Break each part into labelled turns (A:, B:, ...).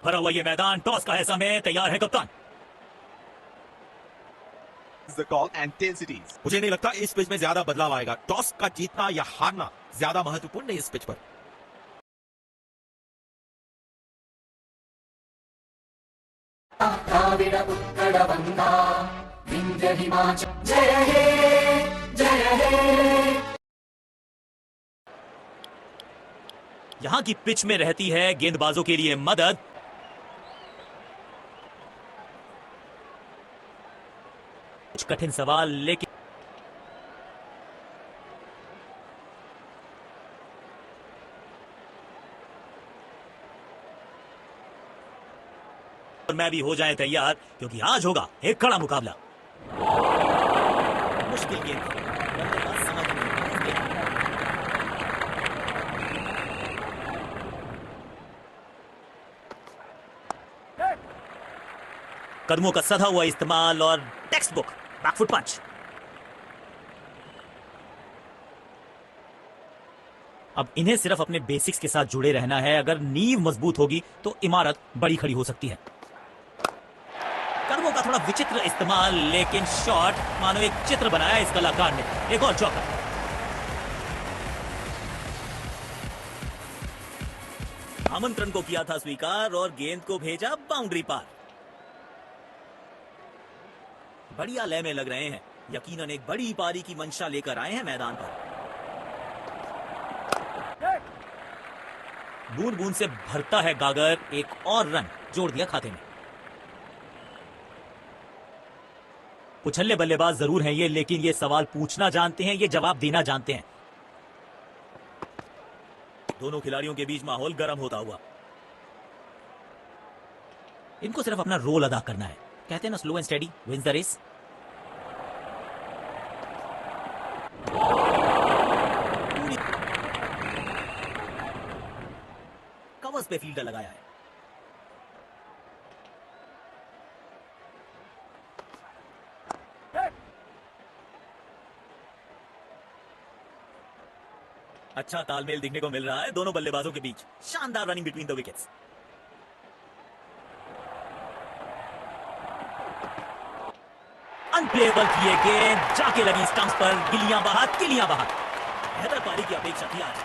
A: भरा हुआ ये मैदान, टॉस का है समय, तैयार है कप्तान।
B: The call and 10 cities.
C: मुझे नहीं लगता इस पिच में ज्यादा बदलाव आएगा। टॉस का जीतना या हारना ज्यादा महत्वपूर्ण नहीं इस पिच पर।
D: द्राविड उत्कल गंगा विंध्य हिमाचल जय हे जय हे।
A: यहां की पिच में रहती है गेंदबाजों के लिए मदद। कुछ कठिन सवाल, लेकिन मैं भी हो जाए तैयार, क्योंकि आज होगा एक कड़ा मुकाबला। मुश्किल गेम था, बल्लेबाज समझ नहीं पाए। कदमों का सधा हुआ इस्तेमाल और टेक्स्ट बुक बैकफुट पंच। अब इन्हें सिर्फ अपने बेसिक्स के साथ जुड़े रहना है। अगर नींव मजबूत होगी तो इमारत बड़ी खड़ी हो सकती है। कदमों का थोड़ा विचित्र इस्तेमाल, लेकिन शॉट मानो एक चित्र बनाया इस कलाकार ने। एक और चौका। आमंत्रण को किया था स्वीकार और गेंद को भेजा बाउंड्री पार। बढ़िया लय में लग रहे हैं, यकीनन एक बड़ी पारी की मंशा लेकर आए हैं मैदान पर। बूंद बूंद से भरता है गागर, एक और रन जोड़ दिया खाते में। उछल्ले बल्लेबाज जरूर हैं ये, लेकिन ये सवाल पूछना जानते हैं, ये जवाब देना जानते हैं। दोनों खिलाड़ियों के बीच माहौल गर्म होता हुआ। इनको सिर्फ अपना रोल अदा करना है। कहते हैं ना, slow and steady wins the race. Covers पे फील्डर लगाया है। अच्छा तालमेल दिखने को मिल रहा है दोनों बल्लेबाजों के बीच। शानदार running between the wickets. Unplayable किए गेंद जाके लगी स्टंप्स पर। गिलियां बाहर, गिलियां बाहर। बेहतर पारी की अपेक्षा थी आज,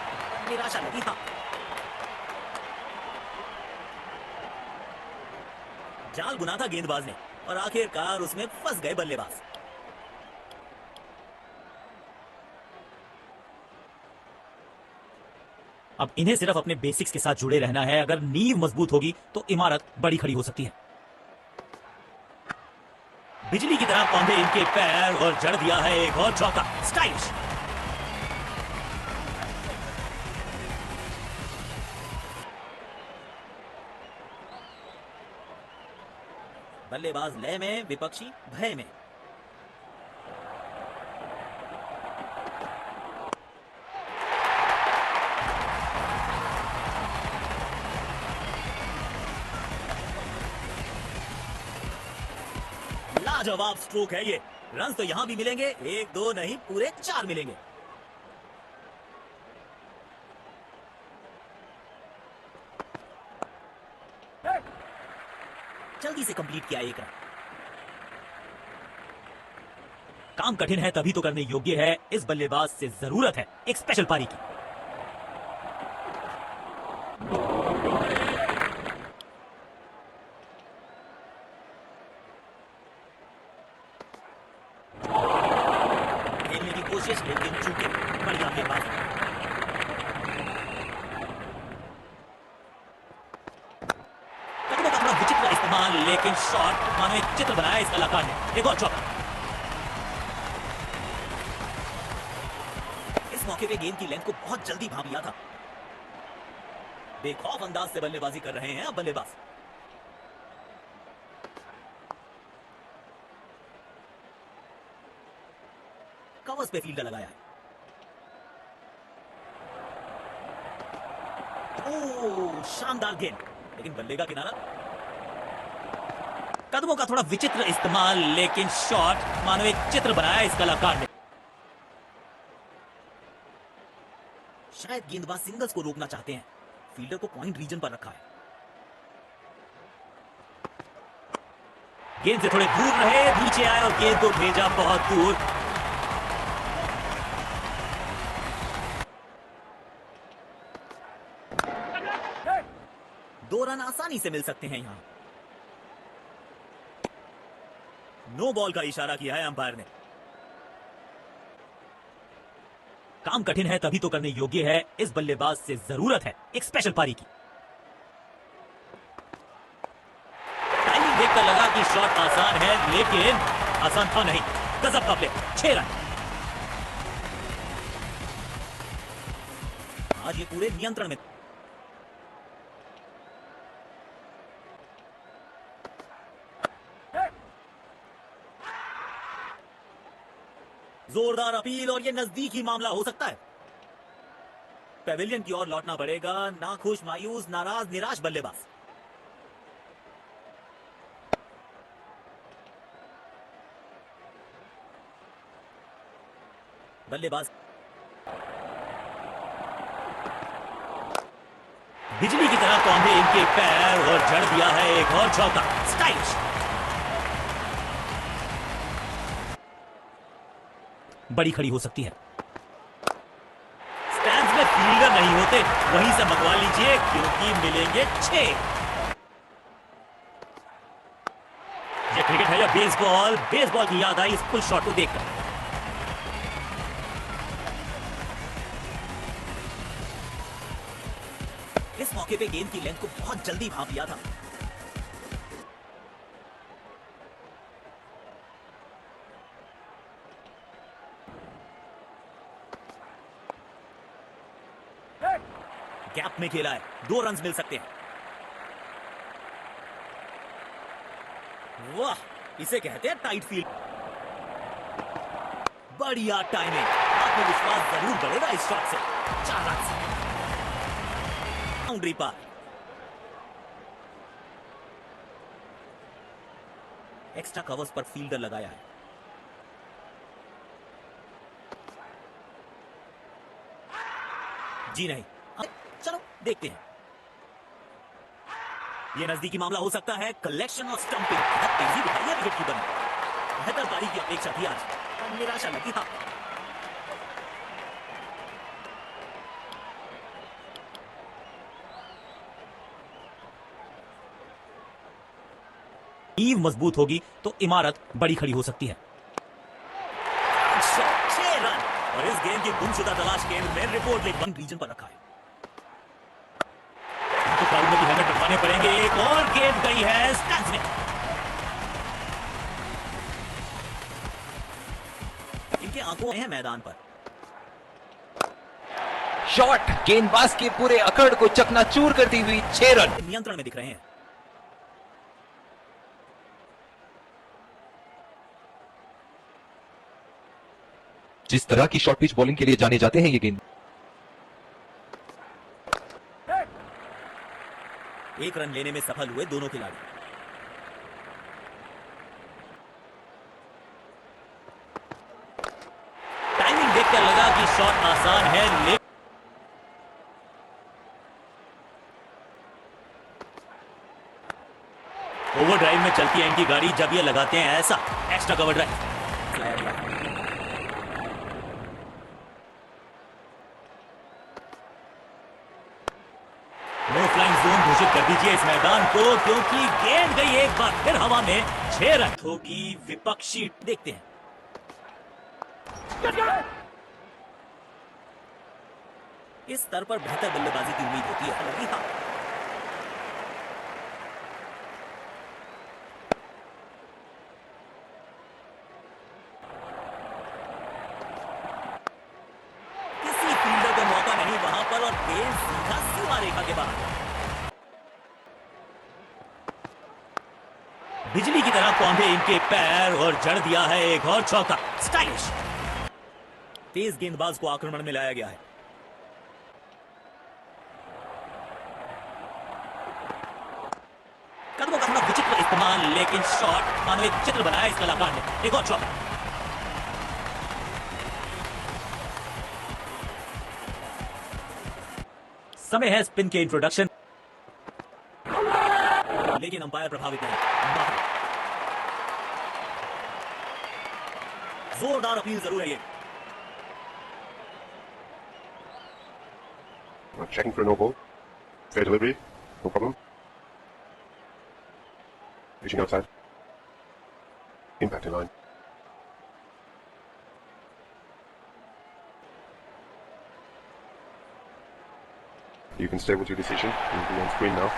A: निराशा लगी था। जाल बुना था गेंदबाज ने और आखिरकार उसमें फंस गए बल्लेबाज। अब इन्हें सिर्फ अपने बेसिक्स के साथ जुड़े रहना है। अगर नींव मजबूत होगी तो इमारत बड़ी खड़ी हो सकती है। बिजली की तरह कौंधे इनके पैर और जड़ दिया है एक और चौका। स्टाइलिश। बल्लेबाज लय में, विपक्षी भय में। लाजवाब स्ट्रोक है ये। रन तो यहां भी मिलेंगे, एक दो नहीं पूरे 4 मिलेंगे। जल्दी से कंप्लीट किया एक रन। काम कठिन है तभी तो करने योग्य है। इस बल्लेबाज से जरूरत है एक स्पेशल पारी की। खेलने की कोशिश, लेकिन चूके बढ़िया गेंदबाज। कदमों का थोड़ा विचित्र इस्तेमाल, लेकिन शॉट मानो एक चित्र बनाया इस कलाकार ने। एक और चौका। इस मौके पे गेंद की लेंथ को बहुत जल्दी भांप लिया था। बेखौफ अंदाज से बल्लेबाजी कर रहे हैं अब बल्लेबाज। कवर्स पे फील्डर लगाया है। ओह, शानदार गेंद, लेकिन बल्ले का किनारा। कदमों का थोड़ा विचित्र इस्तेमाल, लेकिन शॉट मानो एक चित्र बनाया इस कलाकार ने। शायद गेंदबाज सिंगल्स को रोकना चाहते हैं। फील्डर को पॉइंट रीजन पर रखा है। गेंद से थोड़े दूर रहे, नीचे आए और गेंद को भेजा बहुत दूर। दो रन आसानी से मिल सकते हैं यहां। नो बॉल का इशारा किया है अंपायर ने। काम कठिन है तभी तो करने योग्य है। इस बल्लेबाज से जरूरत है एक स्पेशल पारी की। टाइमिंग देखकर लगा कि शॉट आसान है, लेकिन आसान था नहीं। गजब का प्ले, 6 रन। आज ये पूरे नियंत्रण में। जोरदार अपील और ये नजदीकी मामला हो सकता है। पेविलियन की ओर लौटना पड़ेगा। नाखुश, मायूस, नाराज, निराश बल्लेबाज। बल्लेबाज बिजली की तरह कौंधे इनके पैर और जड़ दिया है एक और चौका। स्टाइलिश। बड़ी खड़ी हो सकती है। स्टैंड्स में फील्डर नहीं होते, वहीं से मंगवा लीजिए क्योंकि मिलेंगे 6। ये क्रिकेट है या बेसबॉल? बेसबॉल की याद आई इस फुल शॉट को देखकर। इस मौके पे गेंद की लेंथ को बहुत जल्दी भांप लिया था। गैप में खेला है, 2 रन मिल सकते हैं। वाह, इसे कहते हैं टाइट फील्ड। बढ़िया टाइमिंग। आत्मविश्वास जरूर बढ़ेगा इस शॉट से। 4 रन। बाउंड्री पार। एक्स्ट्रा कवर्स पर फील्डर लगाया है। जी नहीं, चलो देखते हैं। यह नजदीकी मामला हो सकता है। कलेक्शन और स्टंपिंग तेजी दिखाई है विकेट कीपर ने। बेहतर पारी की अपेक्षा थी आज, निराशा लगी। था नींव मजबूत होगी तो इमारत बड़ी खड़ी हो सकती है। 6 रन और इस गेंद की गुमशुदा तलाश केंद्र में रिपोर्ट लेकर रीजन पर रखा है। तो क्राउड में भी हेलमेट रखवाने पड़ेंगे। एक और गेंद गई है स्टैंड्स में। इनके आंखों हैं मैदान पर।
E: शॉट गेंदबाज के पूरे अकड़ को चकनाचूर करती हुई 6 रन।
A: नियंत्रण में दिख रहे हैं।
E: जिस तरह की शॉर्ट पिच बॉलिंग के लिए जाने जाते हैं ये गेंद।
A: 1 रन लेने में सफल हुए दोनों खिलाड़ी। टाइमिंग देखकर लगा कि शॉट आसान है, लेकिन ओवरड्राइव में चलती है इनकी गाड़ी जब ये लगाते हैं ऐसा extra cover drive. No flying zone घोषित कर दीजिए इस मैदान को, क्योंकि गेंद गई एक बार फिर हवा में। 6 रन होगी विपक्षी। देखते हैं। इस स्तर पर बेहतर बल्लेबाजी की उम्मीद होती है। हाँ। किसी फील्डर को मौका नहीं वहां पर और गेंद सीधा सीमा रेखा के बाहर। बिजली की तरह कौंधे इनके पैर और जड़ दिया है एक और चौका। स्टाइलिश। तेज गेंदबाज को आक्रमण में लाया गया है। कदमों का थोड़ा विचित्र इस्तेमाल, लेकिन शॉट मानो एक चित्र बनाया इस कलाकार ने। एक और चौका। समय है स्पिन के इंट्रोडक्शन, लेकिन अंपायर प्रभावित नहीं। जोरदार अपील जरूर है ये।
F: Checking for a no ball. Fair delivery. No problem. Reaching outside. Impact in line. You can stay with your decision. You'll be on screen now.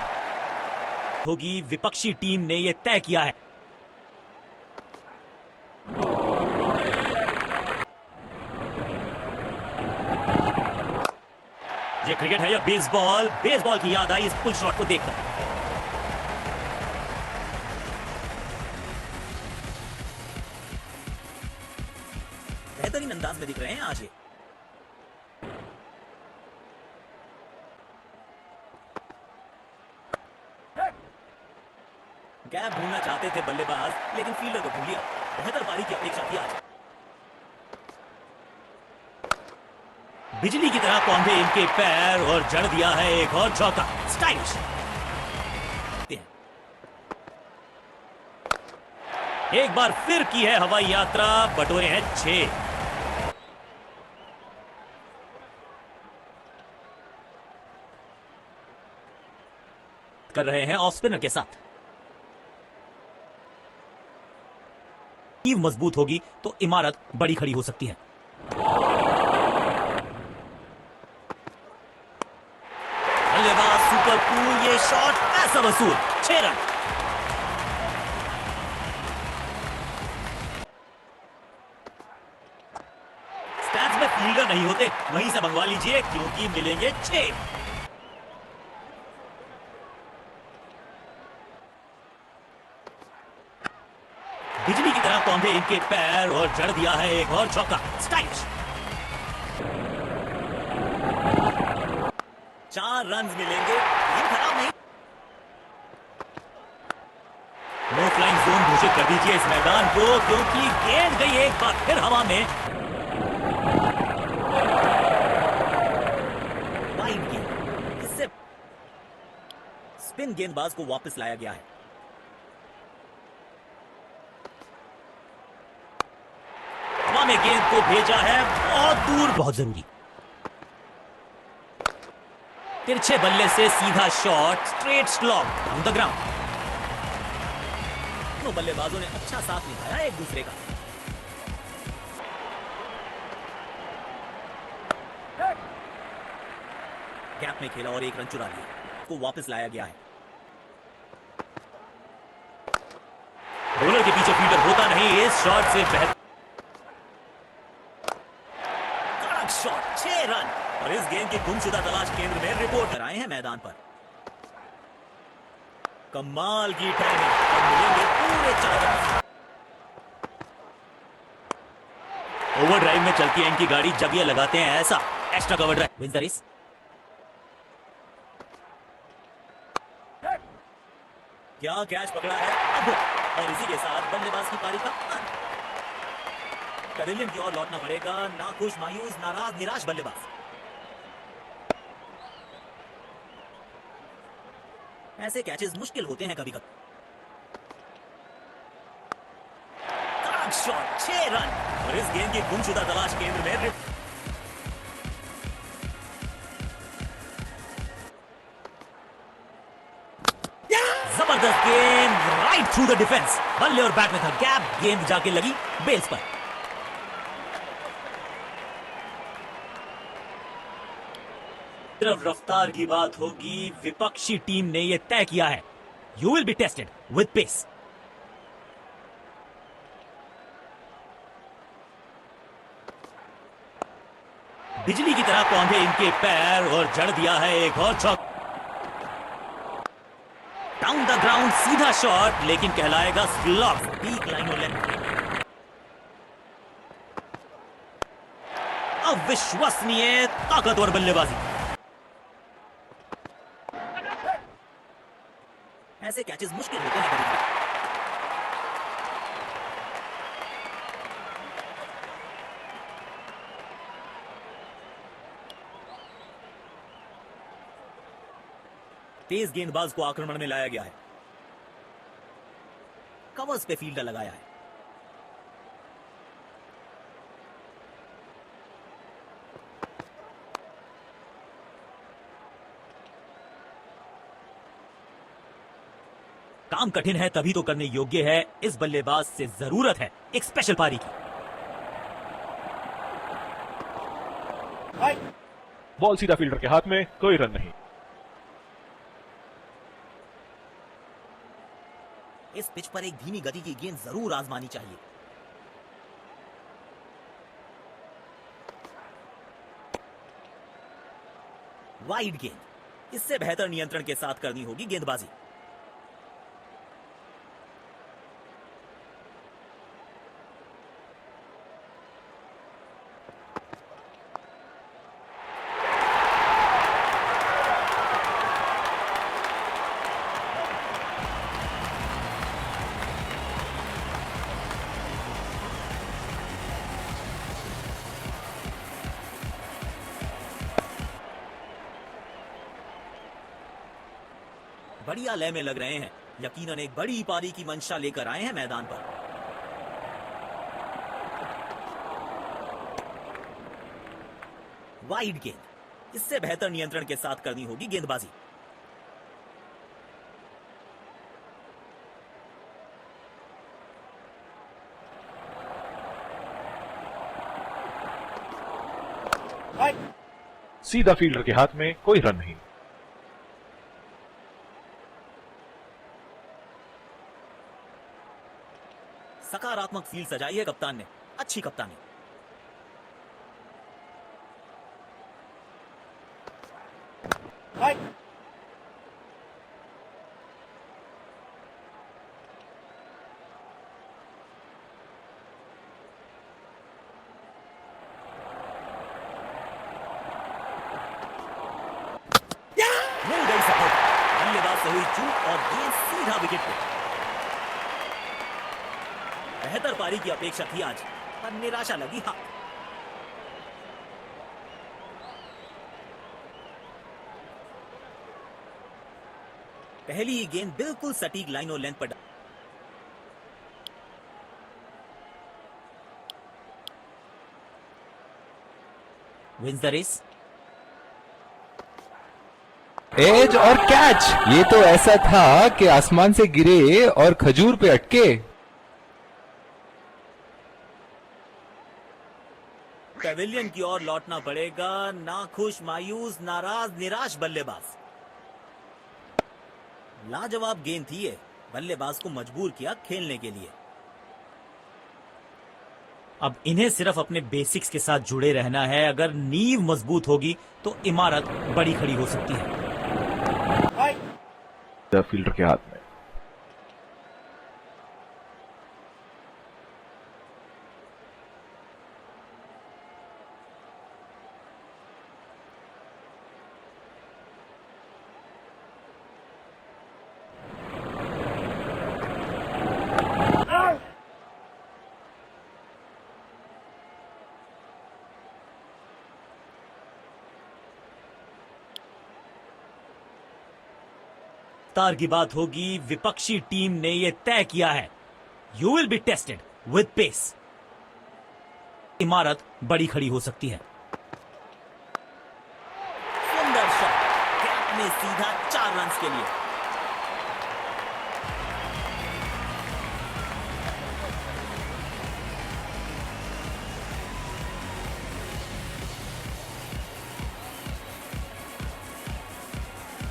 A: होगी, विपक्षी टीम ने यह तय किया है। ये क्रिकेट है या बेसबॉल? बेसबॉल की याद आई इस पुल शॉट को देखकर। बेहतरीन अंदाज में दिख रहे हैं आज ये। गैप ढूंढना चाहते थे बल्लेबाज, लेकिन फील्डर को ढूंढ लिया। बेहतर पारी की अपेक्षा थी आज। बिजली की तरह कौंधे इनके पैर और जड़ दिया है एक और चौका। स्टाइलिश। एक बार फिर की है हवाई यात्रा, बटोरे हैं 6। कर रहे हैं ऑफ स्पिनर के साथ। नींव मजबूत होगी तो इमारत बड़ी खड़ी हो सकती है। बल्लेबाज सुपर कूल, ये शॉट ऐसा वसूल। 6 रन। स्टैट्स में फील्डर नहीं होते, वहीं से मंगवा लीजिए क्योंकि मिलेंगे 6। बिजली की तरह कौंधे इनके पैर और जड़ दिया है एक और चौका। स्टाइलिश। 4 रन मिलेंगे, गेम खराब नहीं। नो फ्लाइंग जोन घोषित कर दीजिए इस मैदान को, क्योंकि गेंद गई एक बार फिर हवा में। वाइड गेंद, इससे स्पिन गेंदबाज को वापस लाया गया है। हवा में गेंद को भेजा है बहुत दूर, बहुत जरूरी। तिरछे बल्ले से सीधा shot, straight slog on the ground. दोनों बल्लेबाजों ने अच्छा साथ निभाया एक दूसरे का। गैप में खेला और 1 रन चुरा लिया, को वापस लाया गया है। बॉलर के पीछे फील्डर होता नहीं, इस शॉट से बेहतर शॉट। 6 रन। और इस गेंद की गुमशुदा तलाश केंद्र में रिपोर्टर आए हैं मैदान पर। कमाल की टाइमिंग, और मिलेंगे पूरे 4 रन। ओवरड्राइव में चलती है इनकी गाड़ी जब ये लगाते हैं ऐसा extra cover drive. Wins the race. क्या कैच पकड़ा है अब, और इसी के साथ बल्लेबाज की पारी का अंत। पैवेलियन की ओर लौटना पड़ेगा, नाखुश, मायूस, नाराज, निराश बल्लेबाज। ऐसे कैचेस मुश्किल होते हैं कभी कभी। Shot, 6 run. और इस गेंद की गुमशुदा तलाश केंद्र में जबरदस्त गेंद, राइट थ्रू द डिफेंस। बल्ले और बैट में था गैप, गेंद जाके लगी बेस पर। सिर्फ रफ्तार की बात होगी, विपक्षी टीम ने यह तय किया है, you will be tested with pace. बिजली की तरह कौंधे इनके पैर और जड़ दिया है एक और चौका। डाउन द ग्राउंड, सीधा शॉट, लेकिन कहलाएगा स्लॉग, पीक लाइन और लेंथ। अविश्वसनीय ताकतवर बल्लेबाजी। ऐसे कैचेस मुश्किल होते हैं कभी-कभी। तेज गेंदबाज को आक्रमण में लाया गया है। कवर्स पे फील्डर लगाया है। काम कठिन है तभी तो करने योग्य है। इस बल्लेबाज से जरूरत है एक स्पेशल पारी की।
G: बॉल सीधा फील्डर के हाथ में, कोई रन नहीं।
A: इस पिच पर एक धीमी गति की गेंद जरूर आजमानी चाहिए। वाइड गेंद, इससे बेहतर नियंत्रण के साथ करनी होगी गेंदबाजी। बढ़िया लय में लग रहे हैं, यकीनन एक बड़ी पारी की मंशा लेकर आए हैं मैदान पर। वाइड गेंद, इससे बेहतर नियंत्रण के साथ करनी होगी गेंदबाजी।
G: सीधा फील्डर के हाथ में, कोई रन नहीं।
A: सकारात्मक फील्ड सजाई है कप्तान ने, अच्छी कप्तानी। मिल गई सफलता, बल्लेबाज से हुई चूक और गेंद सीधा विकेट पे। बेहतर पारी की अपेक्षा थी आज, पर निराशा लगी हाथ। पहली ही गेंद बिल्कुल सटीक लाइन और लेंथ पर विंस द रेस।
E: एज और कैच, ये तो ऐसा था कि आसमान से गिरे और खजूर पे अटके।
A: पेविलियन की ओर लौटना पड़ेगा, नाखुश, मायूस, नाराज, निराश बल्लेबाज। लाजवाब गेंद थी ये, बल्लेबाज को मजबूर किया खेलने के लिए। अब इन्हें सिर्फ अपने बेसिक्स के साथ जुड़े रहना है। अगर नींव मजबूत होगी तो इमारत बड़ी खड़ी हो सकती है।
G: फील्डर के हाथ में।
A: तार की बात होगी, विपक्षी टीम ने यह तय किया है, you will be tested with pace. इमारत बड़ी खड़ी हो सकती है। सुंदर शॉट, कैप में सीधा 4 रन के लिए।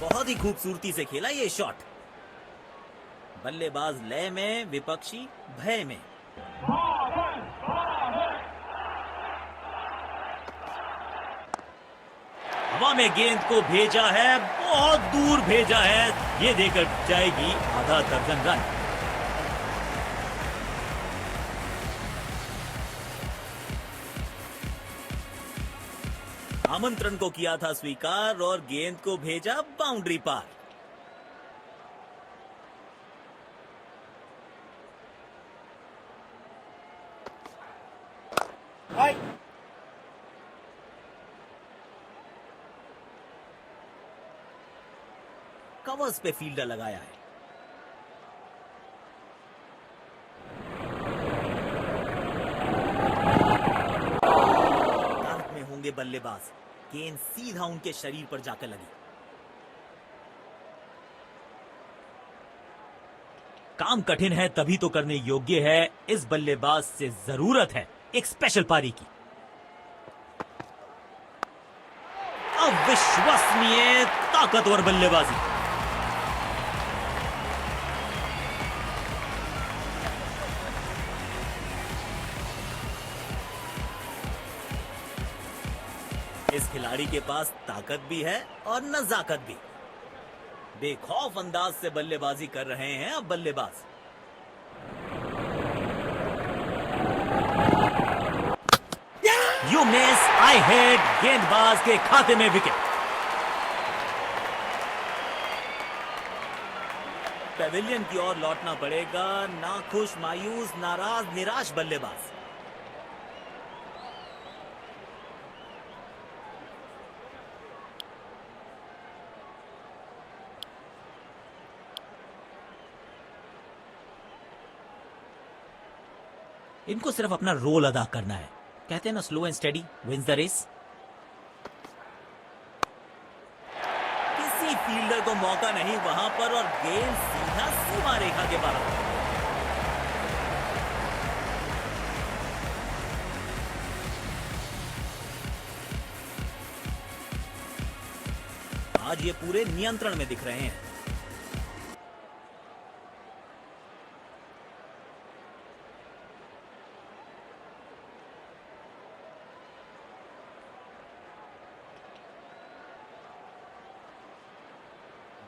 A: बहुत ही खूबसूरती से खेला ये शॉट। बल्लेबाज लय में, विपक्षी भय में। हवा में गेंद को भेजा है, बहुत दूर भेजा है, ये देकर जाएगी आधा दर्जन रन। आमंत्रण को किया था स्वीकार और गेंद को भेजा बाउंड्री पार। कवर्स पे फील्डर लगाया है। ताक में होंगे बल्लेबाज, गेंद सीधा उनके शरीर पर जाकर लगी। काम कठिन है तभी तो करने योग्य है, इस बल्लेबाज से जरूरत है एक स्पेशल पारी की। अविश्वसनीय ताकतवर बल्लेबाजी। इस खिलाड़ी के पास ताकत भी है और नजाकत भी। बेखौफ अंदाज से बल्लेबाजी कर रहे हैं अब बल्लेबाज। यू मिस, आई हिट, गेंदबाज के खाते में विकेट। पेविलियन की ओर लौटना पड़ेगा, नाखुश, मायूस, नाराज, निराश बल्लेबाज। इनको सिर्फ अपना रोल अदा करना है। कहते हैं ना, slow and steady wins the race. किसी फील्डर को मौका नहीं वहां पर और गेंद सीधा सीमा रेखा के बाहर। आज ये पूरे नियंत्रण में दिख रहे हैं।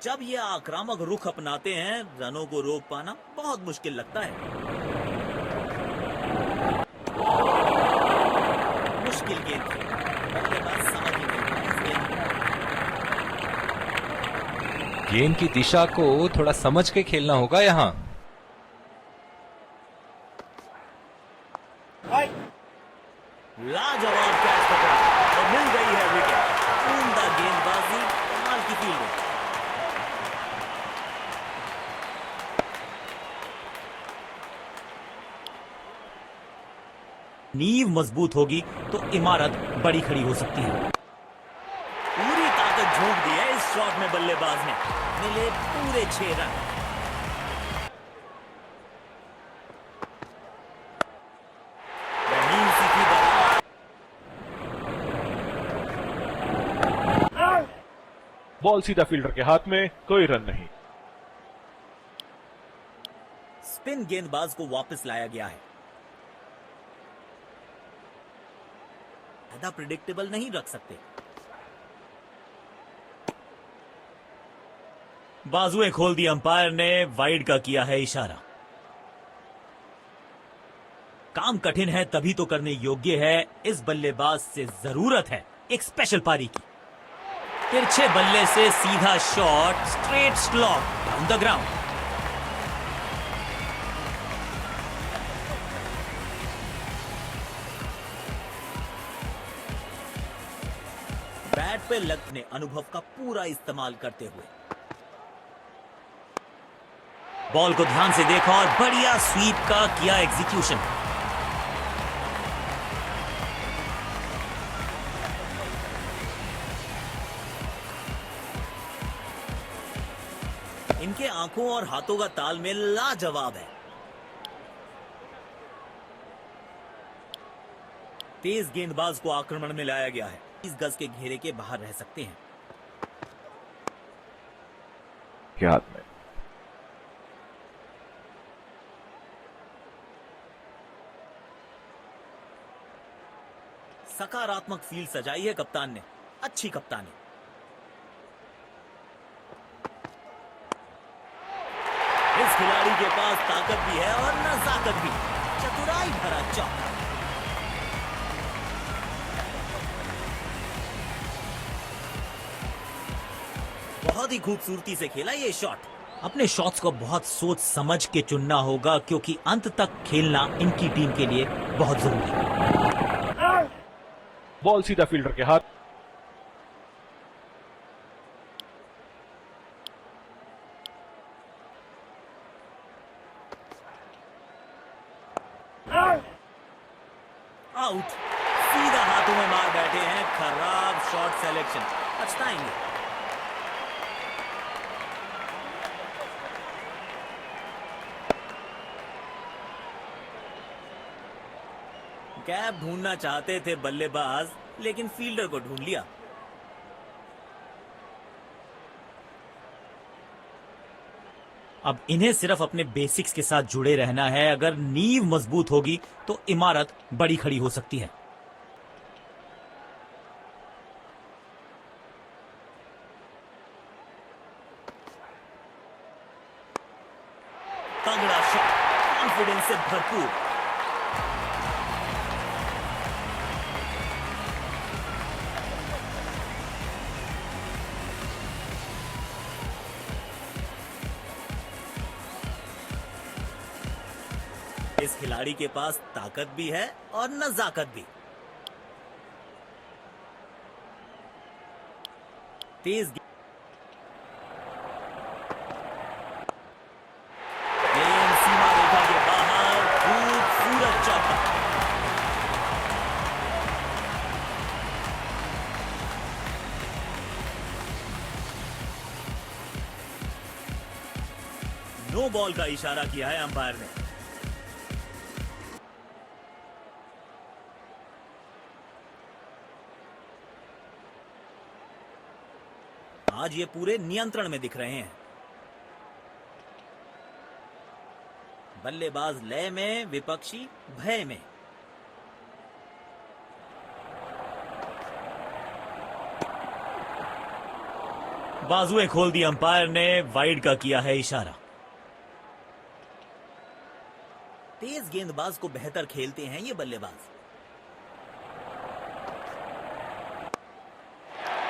A: जब ये आक्रामक रुख अपनाते हैं, रनों को रोक पाना बहुत मुश्किल लगता है। मुश्किल गेंद थी, बल्लेबाज समझ ही नहीं पाया इस गेंद को।
E: गेंद की दिशा को थोड़ा समझ के खेलना होगा यहां।
A: लाजवाब कैच पकड़ा और मिल गई है विकेट। उम्दा गेंदबाजी, कमाल की फील्डिंग। नींव मजबूत होगी तो इमारत बड़ी खड़ी हो सकती है। पूरी ताकत झोंक दी है इस शॉट में बल्लेबाज ने। मिले पूरे 6 रन। रहीम सीखी बल्ला।
G: बॉल सीधा फील्डर के हाथ में, कोई रन नहीं।
A: स्पिन गेंदबाज को वापस लाया गया है। ज्यादा प्रिडिक्टेबल नहीं रख सकते। बाजुएं खोल दी अंपायर ने, वाइड का किया है इशारा। काम कठिन है तभी तो करने योग्य है, इस बल्लेबाज से जरूरत है एक स्पेशल पारी की। तिरछे बल्ले से सीधा shot, straight slot down the ground. Bat पे लगने अनुभव का पूरा इस्तेमाल करते हुए बॉल को ध्यान से देखा और बढ़िया स्वीप का किया एग्जीक्यूशन। इनके आंखों और हाथों का तालमेल लाजवाब है। तेज गेंदबाज को आक्रमण में लाया गया है। 30 गज के घेरे के बाहर रह सकते हैं।
G: के हाथ में
A: सकारात्मक फील्ड सजाई है कप्तान ने। अच्छी कप्तानी। इस खिलाड़ी के पास ताकत भी है और नजाकत भी। चतुराई भरा चौका। बहुत ही खूबसूरती से खेला ये शॉट। अपने शॉट्स को बहुत सोच समझ के चुनना होगा क्योंकि अंत तक खेलना इनकी टीम के लिए बहुत जरूरी है।
G: बॉल सीधा फील्डर के हाथ।
A: आउट। सीधा हाथों में मार बैठे हैं। खराब शॉट सिलेक्शन, पछताएंगे। गैप ढूंढना चाहते थे बल्लेबाज, लेकिन फील्डर को ढूंढ लिया। अब इन्हें सिर्फ अपने बेसिक्स के साथ जुड़े रहना है। अगर नींव मजबूत होगी तो इमारत बड़ी खड़ी हो सकती है। तगड़ा शॉट, कॉन्फिडेंस से भरपूर। इस खिलाड़ी के पास ताकत भी है और नजाकत भी। तेज गेंद सीमा रेखा के बाहर, खूबसूरत चौका। नो बॉल का इशारा किया है अंपायर ने। आज ये पूरे नियंत्रण में दिख रहे हैं। बल्लेबाज लय में, विपक्षी भय में। बाजुएं खोल दी अंपायर ने, वाइड का किया है इशारा। तेज गेंदबाज को बेहतर खेलते हैं ये बल्लेबाज।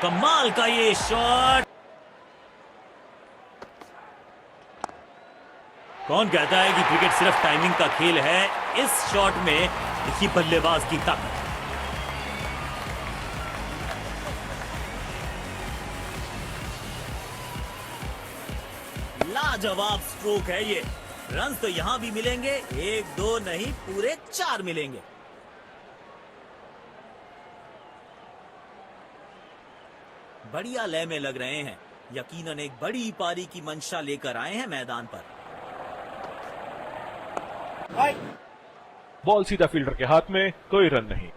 A: कमाल का ये शॉट। कौन कहता है कि क्रिकेट सिर्फ टाइमिंग का खेल है? इस शॉट में देखिए बल्लेबाज की ताकत। लाजवाब स्ट्रोक है ये। रन तो यहां भी मिलेंगे, 1-2 नहीं, पूरे 4 मिलेंगे। बढ़िया लय में लग रहे हैं। यकीनन एक बड़ी पारी की मंशा लेकर आए हैं मैदान पर।
G: बॉल सीधा फील्डर के हाथ में, कोई रन नहीं।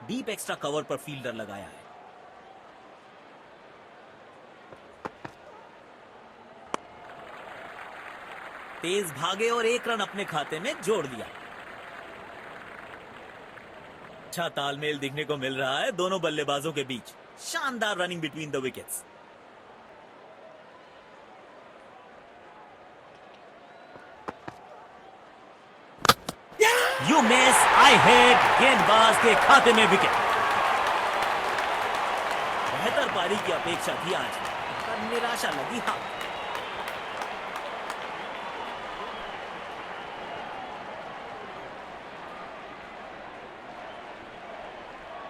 A: डीप एक्स्ट्रा कवर पर फील्डर लगाया है। तेज भागे और 1 रन अपने खाते में जोड़ दिया। अच्छा तालमेल दिखने को मिल रहा है दोनों बल्लेबाजों के बीच। शानदार running between the wickets. You miss, I hit. गेंदबाज के खाते में विकेट। बेहतर पारी की अपेक्षा थी आज, पर निराशा लगी हां।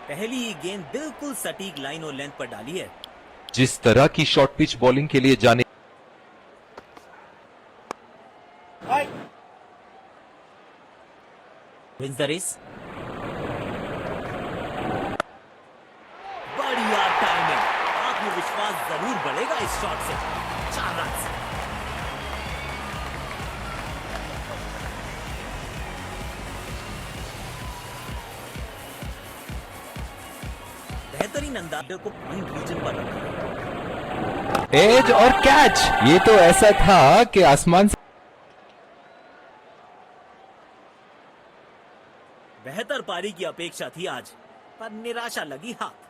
A: पहली ही गेंद बिल्कुल सटीक लाइन और लेंथ पर डाली है।
E: जिस तरह की शॉर्ट पिच बॉलिंग के लिए जाने
A: विंस द रेस। बढ़िया टाइमिंग। आत्मविश्वास जरूर बढ़ेगा इस शॉट से। 4 रन। बेहतरीन अंदाज को पॉइंट रीजन पर रखा।
E: एज और कैच, ये तो ऐसा था कि आसमान से
A: बेहतर पारी की अपेक्षा थी आज, पर निराशा लगी हाथ।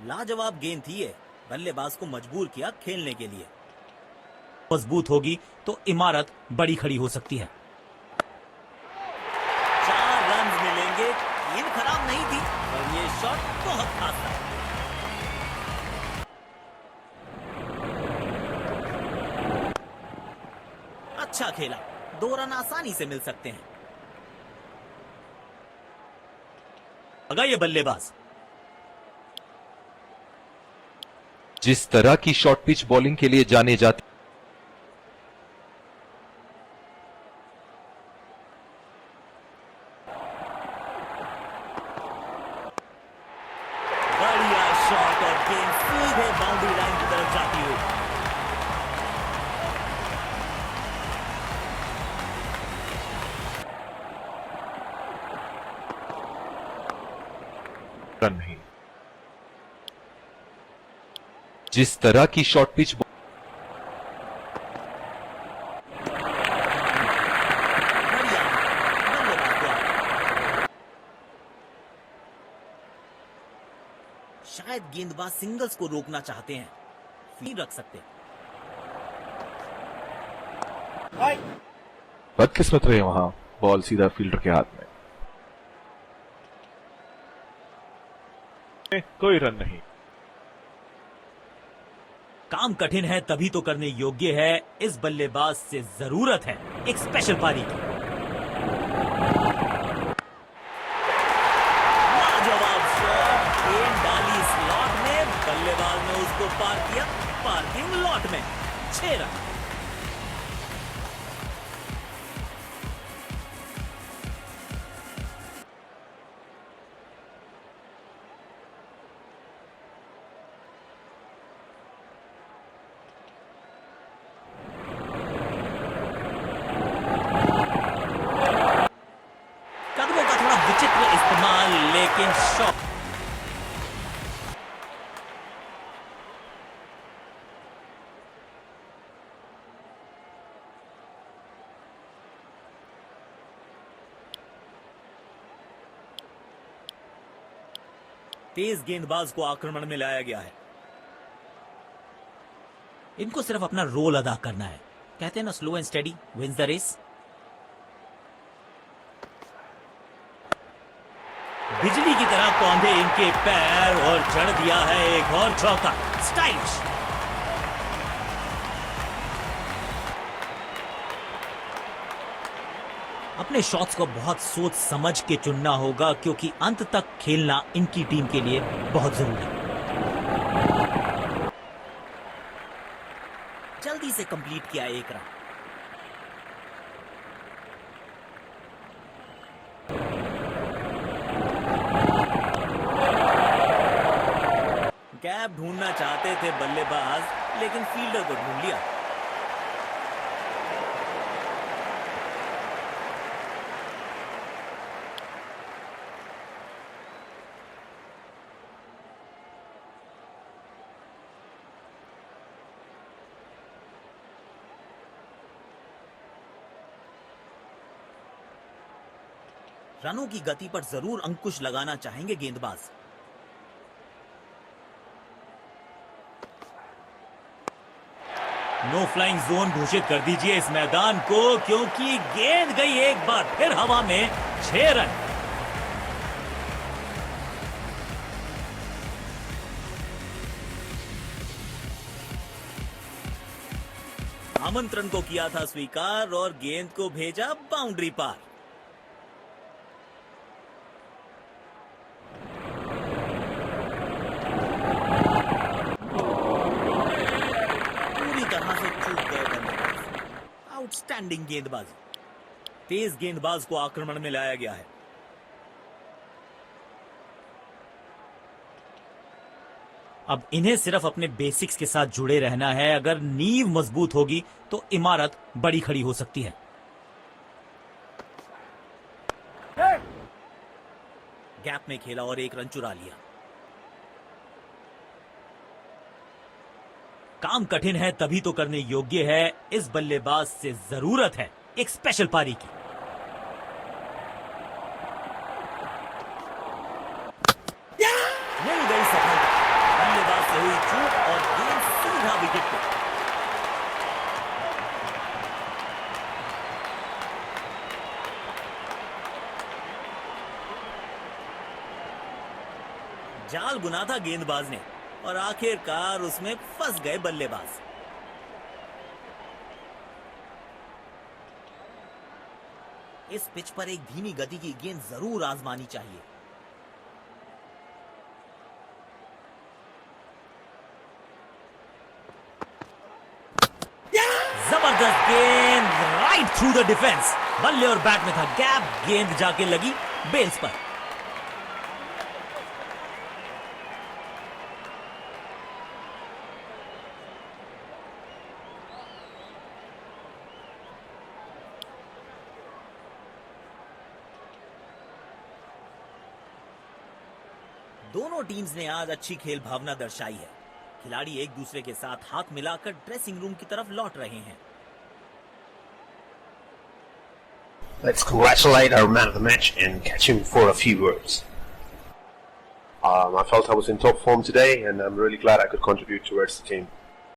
A: लाजवाब गेंद थी ये, बल्लेबाज को मजबूर किया खेलने के लिए। मजबूत होगी तो इमारत बड़ी खड़ी हो सकती है। 4 रन मिलेंगे। गेंद खराब नहीं थी, पर ये शॉट बहुत खास था। अच्छा खेला, 2 रन आसानी से मिल सकते हैं। अगर ये बल्लेबाज
E: जिस तरह की शॉर्ट पिच बॉलिंग के लिए जाने जाते जिस तरह की शॉर्ट पिच
A: बढ़िया, बल्लेबाज को आउट। शायद गेंदबाज सिंगल्स को रोकना चाहते हैं, नहीं रख सकते।
G: बदकिस्मत रहे वहां, बॉल सीधा फील्डर के हाथ में। कोई रन नहीं।
A: काम कठिन है तभी तो करने योग्य है, इस बल्लेबाज से जरूरत है एक स्पेशल पारी की। लाजवाब शॉट, गेंद डाली स्लॉट में, बल्लेबाज ने उसको पार किया पार्किंग लॉट में। 6 रन। कदमों का थोड़ा विचित्र इस्तेमाल, लेकिन शॉट। तेज गेंदबाज को आक्रमण में लाया गया है। इनको सिर्फ अपना रोल अदा करना है। कहते हैं ना, slow and steady wins the race. बिजली की तरह कौंधे इनके पैर और जड़ दिया है एक और चौका। स्टाइलिश। अपने शॉट्स को बहुत सोच समझ के चुनना होगा, क्योंकि अंत तक खेलना इनकी टीम के लिए बहुत जरूरी है। जल्दी से कंप्लीट किया एक रन। गैप ढूंढना चाहते थे बल्लेबाज, लेकिन फील्डर को ढूंढ लिया। रनों की गति पर जरूर अंकुश लगाना चाहेंगे गेंदबाज। नो फ्लाइंग जोन घोषित कर दीजिए इस मैदान को, क्योंकि गेंद गई एक बार फिर हवा में। 6 रन। आमंत्रण को किया था स्वीकार और गेंद को भेजा बाउंड्री पार। आउटस्टैंडिंग गेंदबाजी। तेज गेंदबाज को आक्रमण में लाया गया है। अब इन्हें सिर्फ अपने बेसिक्स के साथ जुड़े रहना है। अगर नींव मजबूत होगी तो इमारत बड़ी खड़ी हो सकती है। गैप में खेला और एक रन चुरा लिया। काम कठिन है तभी तो करने योग्य है, इस बल्लेबाज से जरूरत है एक स्पेशल पारी की। मिल गई सफलता। बल्लेबाज से हुई चूक और गेंद सीधा विकेट पे। जाल बुना था गेंदबाज ने और आखिरकार उसमें फंस गए बल्लेबाज। इस पिच पर एक धीमी गति की गेंद जरूर आजमानी चाहिए। जबरदस्त गेंद, राइट थ्रू द डिफेंस। बल्ले और बैट में था गैप, गेंद जाके लगी बेल्स पर। दोनों टीम्स ने आज अच्छी खेल भावना दर्शाई है। खिलाड़ी एक दूसरे के साथ हाथ मिलाकर ड्रेसिंग रूम की तरफ लौट रहे हैं।
H: Let's congratulate our man of the match and catch him for a few words.
F: I felt I was in top form today, and I'm really glad I could contribute towards the team.